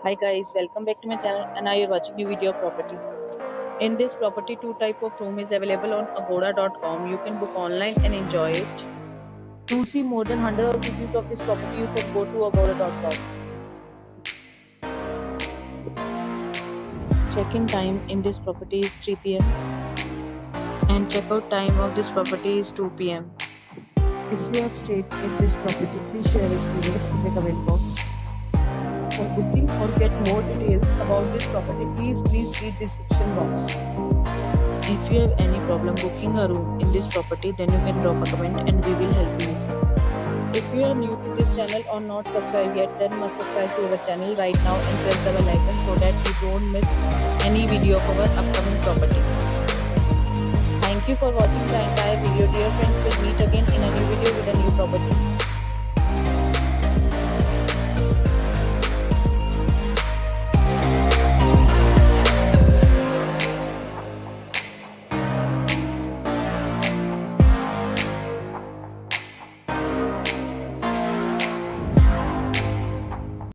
Hi guys, welcome back to my channel and now you're watching new video of property. In this property, two type of room is available on agoda.com. You can book online and enjoy it. To see more than 100 of reviews of this property, you can go to agoda.com. Check-in time in this property is 3 p.m. and check-out time of this property is 2 p.m. If you have stayed in this property, please share your experience in the comment box. For booking or get more details about this property, please read description box. If you have any problem booking a room in this property, then you can drop a comment and we will help you. If you are new to this channel or not subscribed yet, then must subscribe to our channel right now and press the bell icon so that you don't miss any video of our upcoming property. Thank you for watching the entire video. Dear friends, we'll meet again in a new video with a new property.